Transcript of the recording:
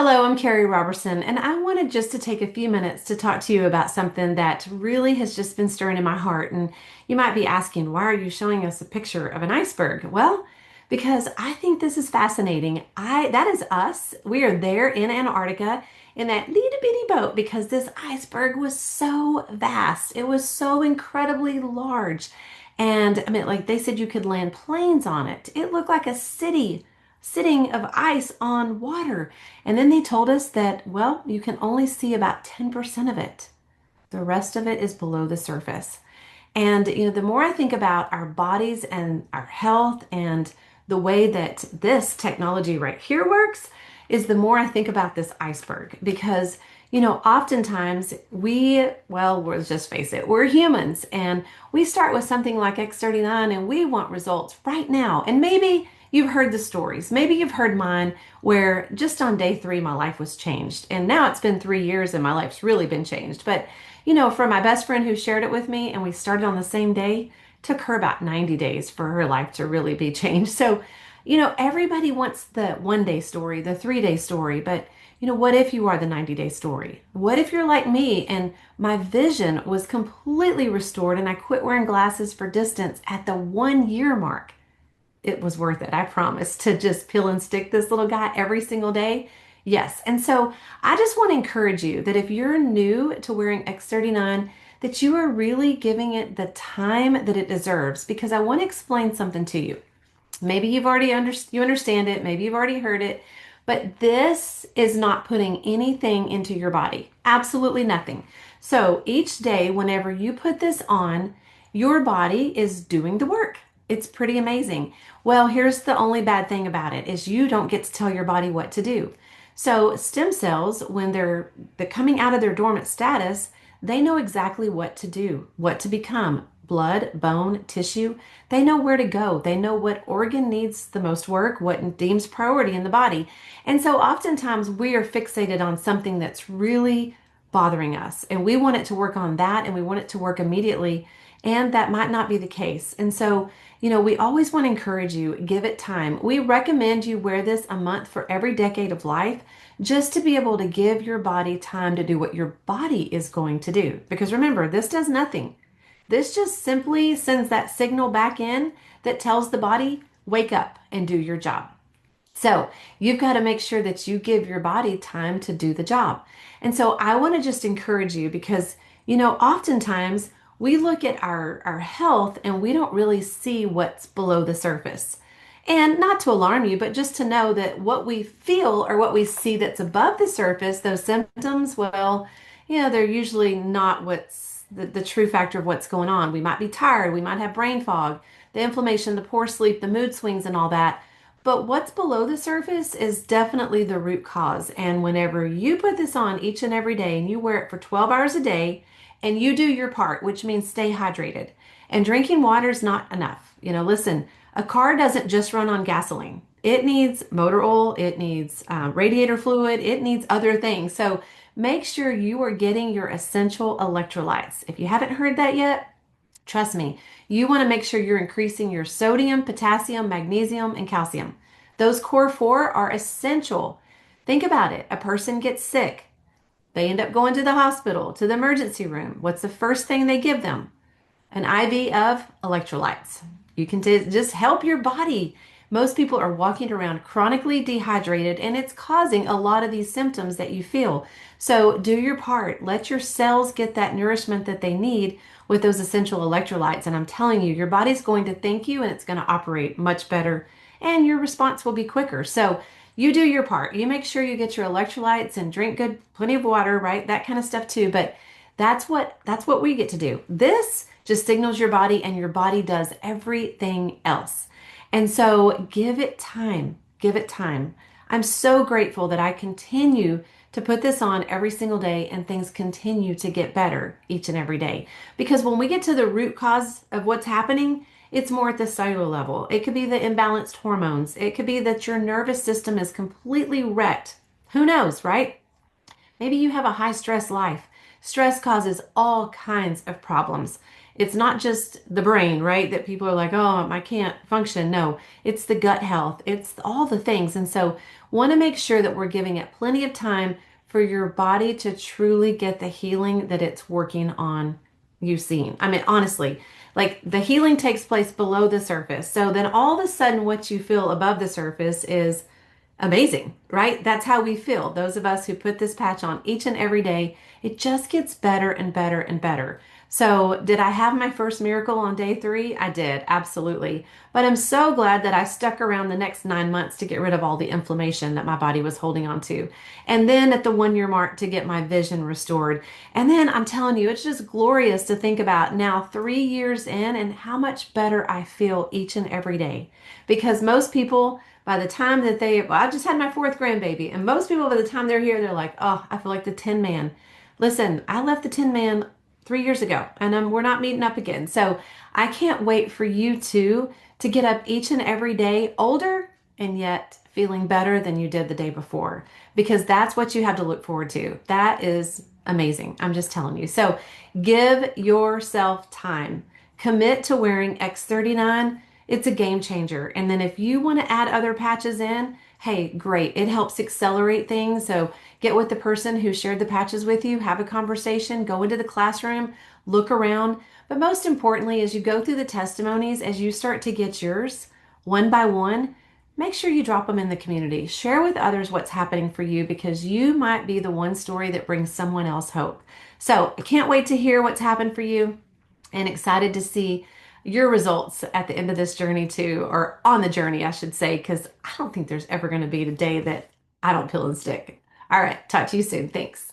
Hello, I'm Carrie Robertson, and I wanted just to take a few minutes to talk to you about something that really has just been stirring in my heart. And you might be asking, why are you showing us a picture of an iceberg? Well, because I think this is fascinating. That is us. We are there in Antarctica in that little bitty boat because this iceberg was so vast. It was so incredibly large. And I mean, like they said, you could land planes on it. It looked like a city sitting of ice on water. And then they told us that, well, you can only see about 10% of it. The rest of it is below the surface. And, the more I think about our bodies and our health and the way that this technology right here works, is the more I think about this iceberg. Because, oftentimes well, let's just face it, we're humans and we start with something like X39 and we want results right now. And maybe you've heard the stories. Maybe you've heard mine where just on day three, my life was changed. And now it's been 3 years and my life's really been changed. But for my best friend who shared it with me and we started on the same day, took her about 90 days for her life to really be changed. So, everybody wants the 1 day story, the 3 day story, but what if you are the 90-day story? What if you're like me and my vision was completely restored and I quit wearing glasses for distance at the 1 year mark? It was worth it, I promise, to just peel and stick this little guy every single day. Yes. And so I just want to encourage you that if you're new to wearing X39, that you are really giving it the time that it deserves because I want to explain something to you. Maybe you understand it, maybe you've already heard it, but this is not putting anything into your body. Absolutely nothing. So each day whenever you put this on, your body is doing the work. It's pretty amazing. Well, here's the only bad thing about it is you don't get to tell your body what to do. So stem cells, when they're coming out of their dormant status, they know exactly what to do, what to become. Blood, bone, tissue, they know where to go. They know what organ needs the most work, what deems priority in the body. And so oftentimes we are fixated on something that's really bothering us and we want it to work on that and we want it to work immediately. And that might not be the case. And so, we always want to encourage you, give it time. We recommend you wear this a month for every decade of life just to be able to give your body time to do what your body is going to do. Because remember, this does nothing. This just simply sends that signal back in that tells the body, wake up and do your job. So you've got to make sure that you give your body time to do the job. And so I want to just encourage you because, oftentimes we look at our health and we don't really see what's below the surface. And not to alarm you, but just to know that what we feel or what we see that's above the surface, those symptoms, well, they're usually not what's the true factor of what's going on. We might be tired, we might have brain fog, the inflammation, the poor sleep, the mood swings, and all that. But what's below the surface is definitely the root cause. And whenever you put this on each and every day and you wear it for 12 hours a day and you do your part, which means stay hydrated, and drinking water is not enough. Listen, a car doesn't just run on gasoline. It needs motor oil, it needs radiator fluid, it needs other things. So make sure you are getting your essential electrolytes. If you haven't heard that yet, trust me, you want to make sure you're increasing your sodium, potassium, magnesium, and calcium. Those core four are essential. Think about it. A person gets sick. They end up going to the hospital, to the emergency room. What's the first thing they give them? An IV of electrolytes. You can just help your body. Most people are walking around chronically dehydrated, and it's causing a lot of these symptoms that you feel. So do your part. Let your cells get that nourishment that they need with those essential electrolytes. And I'm telling you, your body's going to thank you and it's going to operate much better, and your response will be quicker. So you do your part. You make sure you get your electrolytes and drink plenty of water, right? That kind of stuff too. But that's what we get to do. This just signals your body and your body does everything else. And so give it time. Give it time. I'm so grateful that I continue to put this on every single day and things continue to get better each and every day. Because when we get to the root cause of what's happening, it's more at the cellular level. It could be the imbalanced hormones. It could be that your nervous system is completely wrecked. Who knows, right? Maybe you have a high stress life. Stress causes all kinds of problems. It's not just the brain, right? That people are like, oh, I can't function. No, it's the gut health. It's all the things. And so want to make sure that we're giving it plenty of time for your body to truly get the healing that it's working on you seeing. I mean, honestly, like the healing takes place below the surface. So then all of a sudden, what you feel above the surface is amazing, right? That's how we feel. Those of us who put this patch on each and every day, it just gets better and better and better. So, did I have my first miracle on day 3? I did, absolutely. But I'm so glad that I stuck around the next 9 months to get rid of all the inflammation that my body was holding on to. And then at the 1 year mark to get my vision restored. And then I'm telling you, it's just glorious to think about now 3 years in and how much better I feel each and every day. Because most people, by the time that well, I just had my fourth grandbaby, and most people, by the time they're here, they're like, oh, I feel like the Tin Man. Listen, I left the Tin Man 3 years ago, and we're not meeting up again. So I can't wait for you to get up each and every day older and yet feeling better than you did the day before, because that's what you have to look forward to. That is amazing. I'm just telling you. So give yourself time. Commit to wearing X39. It's a game changer. And then if you want to add other patches in, hey, great. It helps accelerate things. So get with the person who shared the patches with you, have a conversation, go into the classroom, look around. But most importantly, as you go through the testimonies, as you start to get yours one by one, make sure you drop them in the community. Share with others what's happening for you, because you might be the one story that brings someone else hope. So I can't wait to hear what's happened for you, and excited to see your results at the end of this journey too, or on the journey, I should say, because I don't think there's ever going to be a day that I don't peel and stick. All right, talk to you soon. Thanks.